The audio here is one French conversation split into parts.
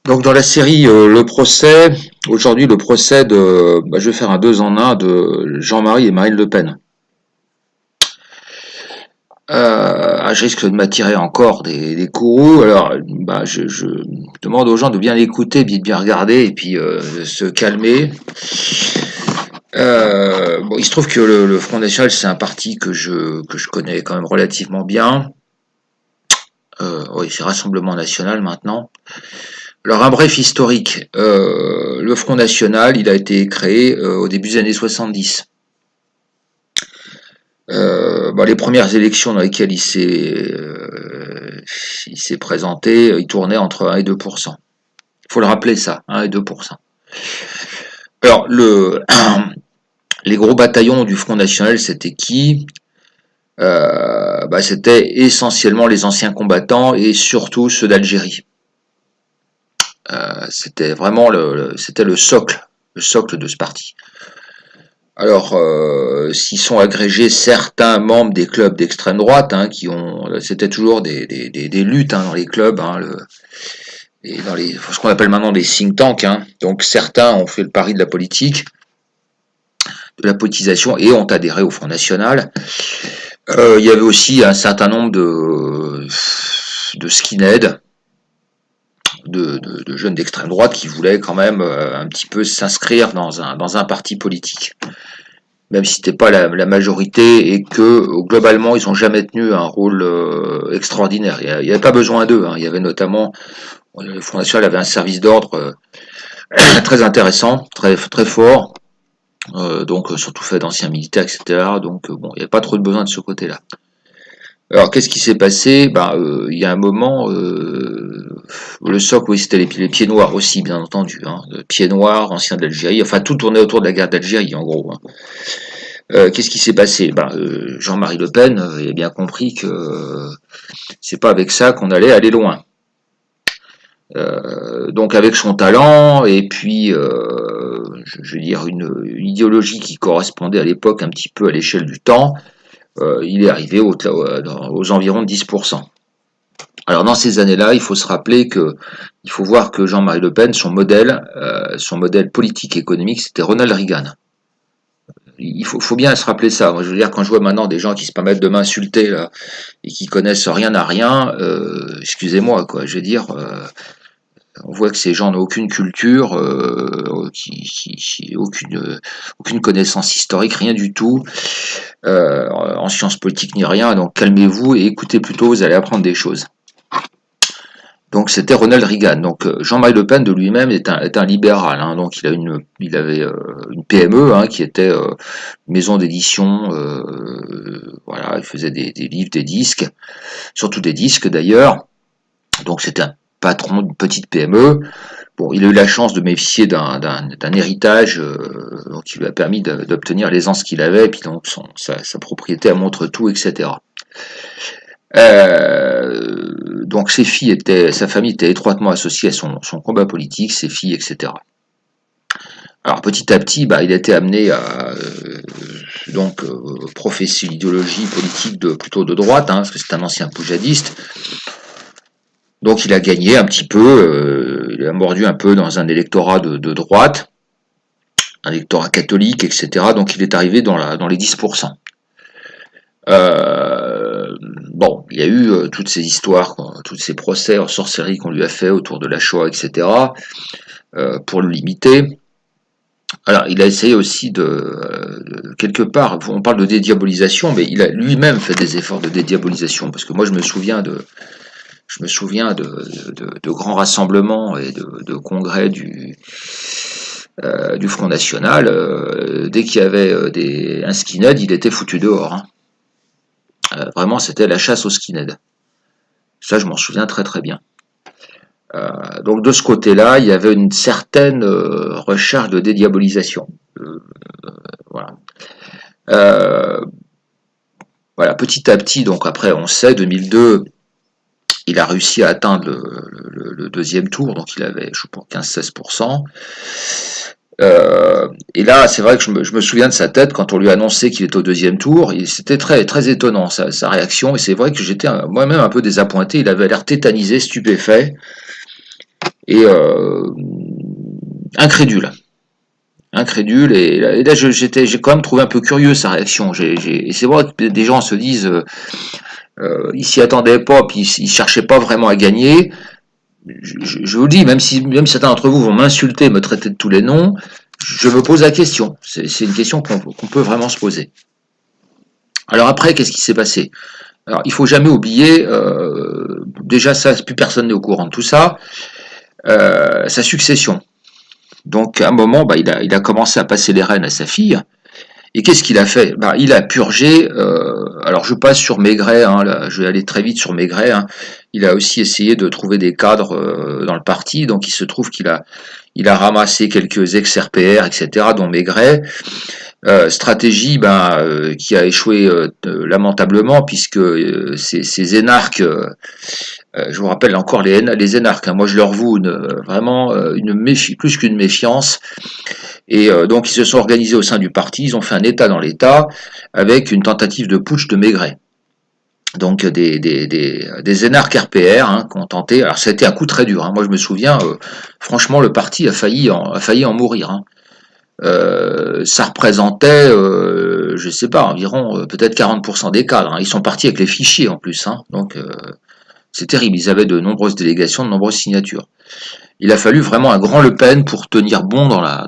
Donc dans la série Le procès, aujourd'hui le procès de, je vais faire un 2 en un de Jean-Marie et Marine Le Pen. Je risque de m'attirer encore des courroux, alors je demande aux gens de bien écouter, de bien regarder et puis de se calmer. Il se trouve que le Front National c'est un parti que je connais quand même relativement bien. Oui, c'est Rassemblement National maintenant. Alors un bref historique. Le Front National, il a été créé au début des années 70. Les premières élections dans lesquelles il s'est présenté, il tournait entre 1 et 2%. Il faut le rappeler ça, 1 et 2%. Alors les gros bataillons du Front National, c'était qui? C'était essentiellement les anciens combattants et surtout ceux d'Algérie. C'était vraiment c'était le socle de ce parti. Alors, s'ils sont agrégés certains membres des clubs d'extrême droite, c'était toujours des luttes dans les clubs, et dans ce qu'on appelle maintenant des think tanks. Donc certains ont fait le pari de la politique, de la politisation, et ont adhéré au Front National. Il y avait aussi un certain nombre de skinheads, de jeunes d'extrême droite qui voulaient quand même un petit peu s'inscrire dans un parti politique. Même si c'était pas la majorité et que globalement ils ont jamais tenu un rôle extraordinaire. Il n'y avait pas besoin d'eux. Il y avait notamment le Front National avait un service d'ordre très intéressant, très très fort, donc surtout fait d'anciens militaires, etc. Donc il n'y avait pas trop de besoin de ce côté-là. Alors qu'est-ce qui s'est passé? Il y a un moment, le socle, oui, c'était les pieds noirs aussi, bien entendu. Pieds noirs, anciens d'Algérie, enfin tout tournait autour de la guerre d'Algérie en gros. Qu'est-ce qui s'est passé? Jean-Marie Le Pen a bien compris que c'est pas avec ça qu'on allait aller loin. Donc avec son talent et puis je veux dire une idéologie qui correspondait à l'époque un petit peu à l'échelle du temps, il est arrivé aux environs de 10%. Alors dans ces années-là, il faut se rappeler il faut voir que Jean-Marie Le Pen, son modèle politique et économique, c'était Ronald Reagan. Il faut bien se rappeler ça. Moi, je veux dire, quand je vois maintenant des gens qui se permettent de m'insulter là et qui connaissent rien à rien, excusez-moi, quoi. Je veux dire, on voit que ces gens n'ont aucune culture, aucune connaissance historique, rien du tout, en sciences politiques ni rien. Donc calmez-vous et écoutez plutôt, vous allez apprendre des choses. Donc c'était Ronald Reagan. Donc Jean-Marie Le Pen de lui-même est un libéral. Donc il avait une PME qui était une maison d'édition. Voilà, il faisait des livres, des disques, surtout des disques d'ailleurs. Donc c'était un patron d'une petite PME. Bon, il a eu la chance de bénéficier d'un héritage qui lui a permis d'obtenir l'aisance qu'il avait, et puis donc sa propriété à Montretout, etc. Donc sa famille était étroitement associée à son combat politique, ses filles, etc. Alors petit à petit, il a été amené à professer une idéologie politique plutôt de droite, parce que c'est un ancien poujadiste. Donc il a gagné un petit peu, il a mordu un peu dans un électorat de droite, un électorat catholique, etc. Donc il est arrivé dans les 10%. Il y a eu toutes ces histoires, tous ces procès en sorcellerie qu'on lui a fait autour de la Shoah, etc. Pour le limiter. Alors, il a essayé aussi quelque part, on parle de dédiabolisation, mais il a lui-même fait des efforts de dédiabolisation, parce que moi je me souviens de grands rassemblements et de congrès du Front National. Dès qu'il y avait un skinhead, il était foutu dehors. Vraiment, c'était la chasse aux skinheads. Ça, je m'en souviens très très bien. Donc de ce côté-là, il y avait une certaine recherche de dédiabolisation. Voilà. Voilà, petit à petit, donc après, on sait, 2002, il a réussi à atteindre le deuxième tour, donc il avait, je pense, 15-16%. Et là, c'est vrai que je me souviens de sa tête quand on lui a annoncé qu'il était au deuxième tour. C'était très, très étonnant sa réaction. Et c'est vrai que j'étais moi-même un peu désappointé. Il avait l'air tétanisé, stupéfait. et incrédule. Incrédule, et là j'ai quand même trouvé un peu curieux sa réaction. Et c'est vrai que des gens se disent, ils s'y attendaient pas, puis ils cherchaient pas vraiment à gagner. Je vous le dis, même certains d'entre vous vont m'insulter, me traiter de tous les noms, je me pose la question. C'est une question qu'on peut vraiment se poser. Alors après, qu'est-ce qui s'est passé? Alors, il faut jamais oublier, déjà ça, plus personne n'est au courant de tout ça, sa succession. Donc à un moment, il a commencé à passer les rênes à sa fille. Et qu'est-ce qu'il a fait? Il a purgé. Alors je passe sur Maigret, hein, là, je vais aller très vite sur Maigret. Hein. Il a aussi essayé de trouver des cadres dans le parti. Donc il se trouve qu'il a ramassé quelques ex-RPR, etc., dont Maigret. Stratégie qui a échoué lamentablement, puisque ces énarques, je vous rappelle encore les énarques, hein, moi je leur voue vraiment plus qu'une méfiance. Et donc ils se sont organisés au sein du parti, ils ont fait un État dans l'État avec une tentative de putsch de Maigret. Donc des énarques RPR hein, qui ont tenté. Alors ça a été un coup très dur. Hein. Moi je me souviens, franchement le parti a failli en mourir. Hein. Ça représentait, je sais pas, environ peut-être 40% des cadres. Hein. Ils sont partis avec les fichiers en plus. Hein. Donc c'est terrible. Ils avaient de nombreuses délégations, de nombreuses signatures. Il a fallu vraiment un grand Le Pen pour tenir bon dans la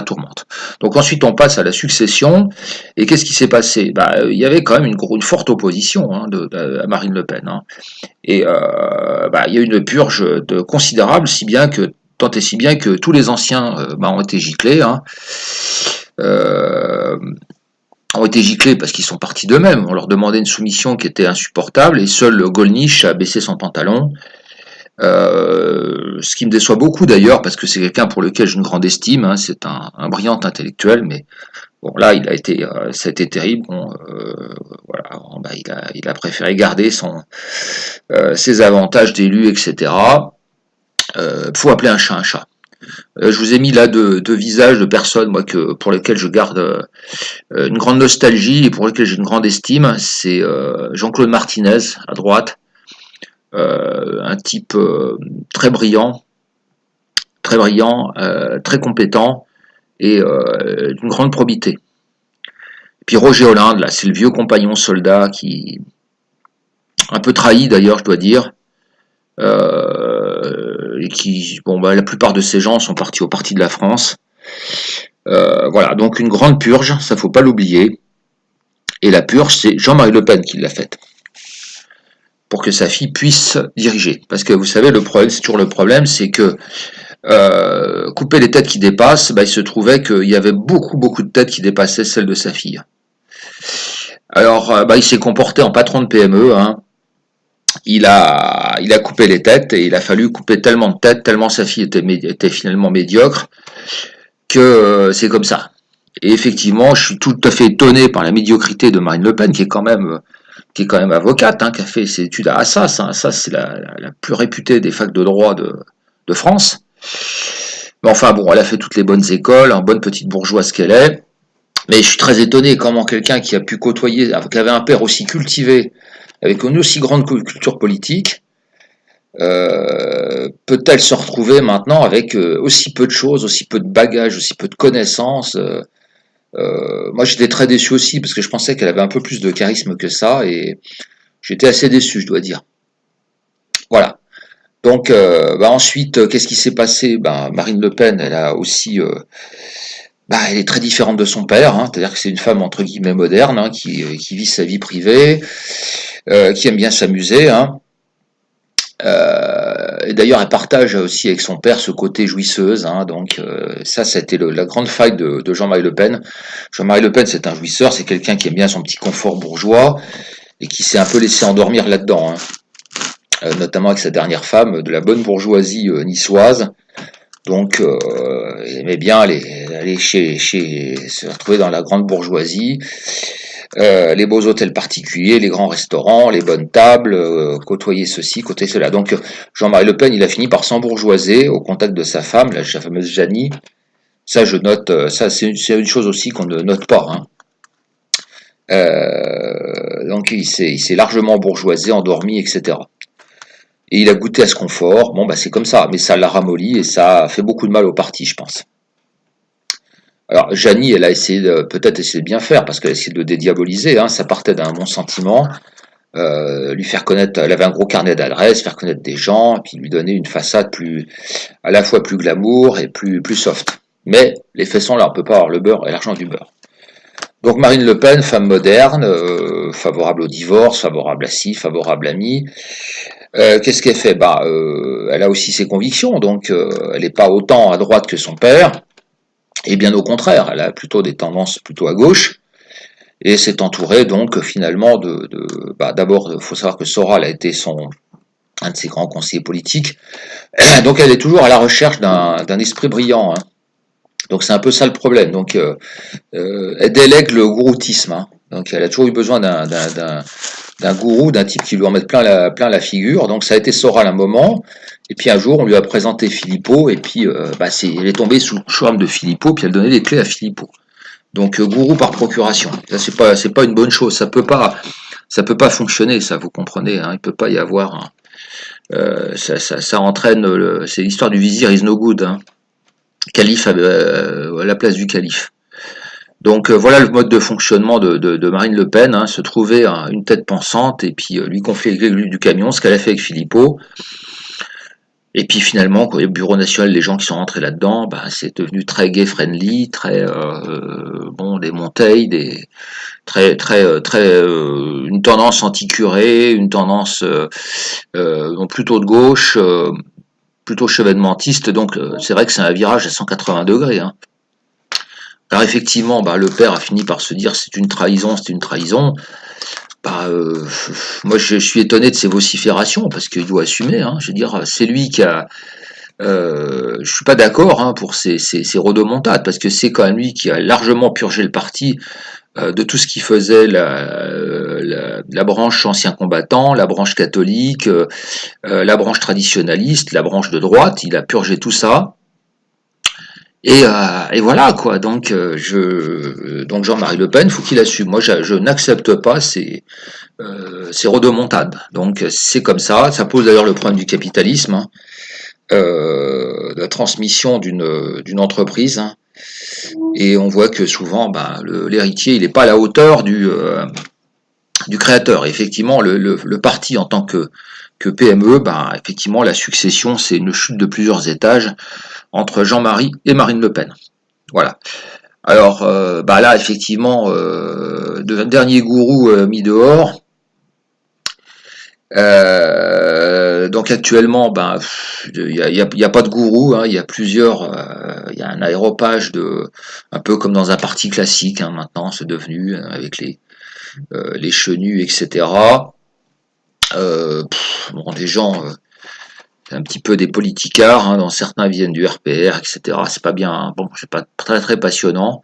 tourmente. Donc ensuite on passe à la succession. Et qu'est-ce qui s'est passé? Il y avait quand même une forte opposition hein, à Marine Le Pen. Hein. Et il y a eu une purge considérable, tant et si bien que tous les anciens ont été giclés. Hein. Ont été giclés parce qu'ils sont partis d'eux-mêmes. On leur demandait une soumission qui était insupportable et seul Gollnisch a baissé son pantalon. Ce qui me déçoit beaucoup d'ailleurs, parce que c'est quelqu'un pour lequel j'ai une grande estime, hein, c'est un brillant intellectuel, mais bon là ça a été terrible. Bon, voilà, il a préféré garder ses avantages d'élu, etc. Faut appeler un chat un chat. Je vous ai mis là deux visages de personnes moi pour lesquelles je garde une grande nostalgie et pour lesquelles j'ai une grande estime. C'est Jean-Claude Martinez à droite. Un type très brillant, très compétent et d'une grande probité. Et puis Roger Hollande, là, c'est le vieux compagnon soldat qui, un peu trahi d'ailleurs, je dois dire, et qui, la plupart de ces gens sont partis au Parti de la France. Voilà, donc une grande purge, ça faut pas l'oublier. Et la purge, c'est Jean-Marie Le Pen qui l'a faite. Pour que sa fille puisse diriger. Parce que vous savez, le problème, c'est toujours le problème, c'est que couper les têtes qui dépassent, il se trouvait qu'il y avait beaucoup de têtes qui dépassaient celles de sa fille. Alors, il s'est comporté en patron de PME, hein. Il a coupé les têtes et il a fallu couper tellement de têtes, tellement sa fille était finalement médiocre, que c'est comme ça. Et effectivement, je suis tout à fait étonné par la médiocrité de Marine Le Pen, qui est quand même avocate, hein, qui a fait ses études à Assas. Hein. Assas, c'est la plus réputée des facs de droit de France. Mais enfin bon, elle a fait toutes les bonnes écoles, bonne petite bourgeoise qu'elle est. Mais je suis très étonné comment quelqu'un qui a pu côtoyer, qui avait un père aussi cultivé, avec une aussi grande culture politique, peut-elle se retrouver maintenant avec aussi peu de choses, aussi peu de bagages, aussi peu de connaissances. Moi j'étais très déçu aussi parce que je pensais qu'elle avait un peu plus de charisme que ça et j'étais assez déçu, je dois dire. Voilà. Donc ensuite, qu'est-ce qui s'est passé? Marine Le Pen, elle a aussi elle est très différente de son père, hein, c'est-à-dire que c'est une femme entre guillemets moderne, hein, qui vit sa vie privée, qui aime bien s'amuser, hein. Et d'ailleurs, elle partage aussi avec son père ce côté jouisseuse, hein, donc ça a été la grande faille de Jean-Marie Le Pen. Jean-Marie Le Pen, c'est un jouisseur, c'est quelqu'un qui aime bien son petit confort bourgeois et qui s'est un peu laissé endormir là-dedans, hein. Notamment avec sa dernière femme, de la bonne bourgeoisie niçoise. Donc, il aimait bien aller se retrouver dans la grande bourgeoisie, les beaux hôtels particuliers, les grands restaurants, les bonnes tables, côtoyer ceci, côtoyer cela. Donc, Jean-Marie Le Pen, il a fini par s'embourgeoiser au contact de sa femme, la fameuse Jeannie. Ça, je note, ça c'est une chose aussi qu'on ne note pas. Hein. Donc, il s'est largement bourgeoisé, endormi, etc. Et il a goûté à ce confort. Bon, bah c'est comme ça, mais ça l'a ramolli et ça a fait beaucoup de mal au parti, je pense. Alors, Jeannie, elle a essayé peut-être essayé de bien faire parce qu'elle a essayé de le dédiaboliser. Hein, ça partait d'un bon sentiment, lui faire connaître. Elle avait un gros carnet d'adresses, faire connaître des gens, et puis lui donner une façade plus, à la fois plus glamour et plus soft. Mais les faits sont là, on peut pas avoir le beurre et l'argent du beurre. Donc Marine Le Pen, femme moderne, favorable au divorce, favorable à ci, favorable à mi. Qu'est-ce qu'elle fait? Bah, elle a aussi ses convictions, donc elle n'est pas autant à droite que son père, et bien au contraire, elle a plutôt des tendances plutôt à gauche, et s'est entourée donc finalement bah, d'abord, il faut savoir que Soral a été un de ses grands conseillers politiques, donc elle est toujours à la recherche d'un esprit brillant, hein. Donc c'est un peu ça le problème. Donc elle délègue le gouroutisme, hein. Donc elle a toujours eu besoin d'un gourou, d'un type qui lui en mette plein la figure. Donc ça a été Soral un moment. Et puis un jour, on lui a présenté Philippot. Et puis bah, elle est tombée sous le charme de Philippot. Puis elle donnait les clés à Philippot. Donc gourou par procuration. Ça c'est pas une bonne chose. Ça peut pas fonctionner. Ça vous comprenez. Hein, il peut pas y avoir. Hein. Ça entraîne. C'est l'histoire du vizir is no good. Hein. Calife à la place du calife. Donc voilà le mode de fonctionnement de Marine Le Pen, hein, se trouver une tête pensante et puis lui confier les clés du camion, ce qu'elle a fait avec Philippot. Et puis finalement, quand il y a le Bureau national, les gens qui sont rentrés là-dedans, bah, c'est devenu très gay friendly, très bon, des Monteil, des une tendance anti-curé, une tendance plutôt de gauche, plutôt chevènementiste. Donc c'est vrai que c'est un virage à 180 degrés. Hein. Alors effectivement, bah, le père a fini par se dire c'est une trahison, c'est une trahison. Bah, moi je suis étonné de ses vociférations parce qu'il doit assumer. Hein. Je veux dire, c'est lui qui a. Je suis pas d'accord hein, pour ces rodomontades parce que c'est quand même lui qui a largement purgé le parti de tout ce qui faisait la branche ancien combattant, la branche catholique, la branche traditionnaliste, la branche de droite. Il a purgé tout ça. Et voilà quoi. Donc donc Jean-Marie Le Pen, faut qu'il assume. Moi, je n'accepte pas ces rodomontades. Donc c'est comme ça. Ça pose d'ailleurs le problème du capitalisme, hein, de la transmission d'une entreprise. Hein. Et on voit que souvent, bah, l'héritier, il n'est pas à la hauteur du créateur. Et effectivement, le parti en tant que PME, bah, effectivement, la succession, c'est une chute de plusieurs étages entre Jean-Marie et Marine Le Pen. Voilà. Alors, bah là, effectivement, dernier gourou mis dehors. Donc actuellement, ben, y a pas de gourou, hein, il y a plusieurs, il y a un aéropage un peu comme dans un parti classique, hein, maintenant, c'est devenu avec les chenus, etc. Bon, les gens, c'est un petit peu des politicards, hein, dont certains viennent du RPR, etc. C'est pas bien, hein. Bon, c'est pas très passionnant.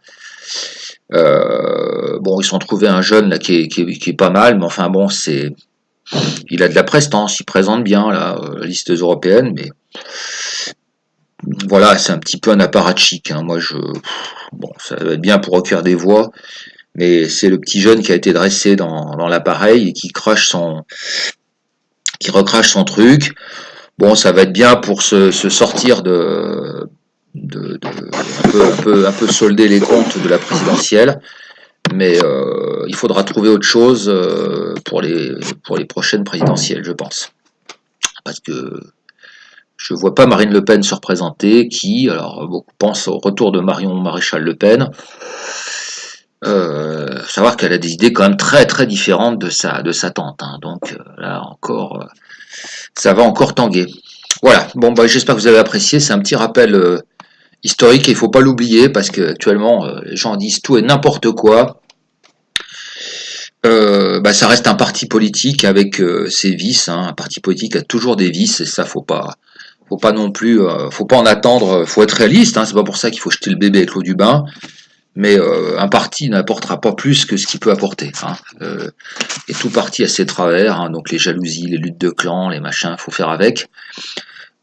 Bon, ils sont trouvés un jeune là qui est pas mal, mais enfin bon, il a de la prestance, il présente bien la liste européenne, mais voilà, c'est un petit peu un apparatchik. Hein. Moi, bon, ça va être bien pour recueillir des voix, mais c'est le petit jeune qui a été dressé dans l'appareil et qui recrache son truc. Bon, ça va être bien pour se sortir un peu solder les comptes de la présidentielle, mais il faudra trouver autre chose pour les prochaines présidentielles, je pense. Parce que je vois pas Marine Le Pen se représenter, alors beaucoup pensent au retour de Marion Maréchal Le Pen. Savoir qu'elle a des idées quand même très différentes de sa tante. Hein. Donc là encore, ça va encore tanguer. Voilà, bon bah j'espère que vous avez apprécié, c'est un petit rappel historique et il faut pas l'oublier parce que actuellement les gens disent tout et n'importe quoi. Bah, ça reste un parti politique avec ses vices, hein. Un parti politique a toujours des vices et ça faut pas non plus, faut pas en attendre, faut être réaliste, hein. C'est pas pour ça qu'il faut jeter le bébé avec l'eau du bain, mais un parti n'apportera pas plus que ce qu'il peut apporter. Hein. Et tout parti a ses travers, hein. Donc les jalousies, les luttes de clans, les machins, faut faire avec.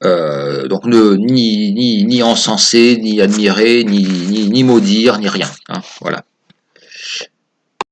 Donc ni encenser, ni admirer, ni maudire, ni rien. Hein. Voilà.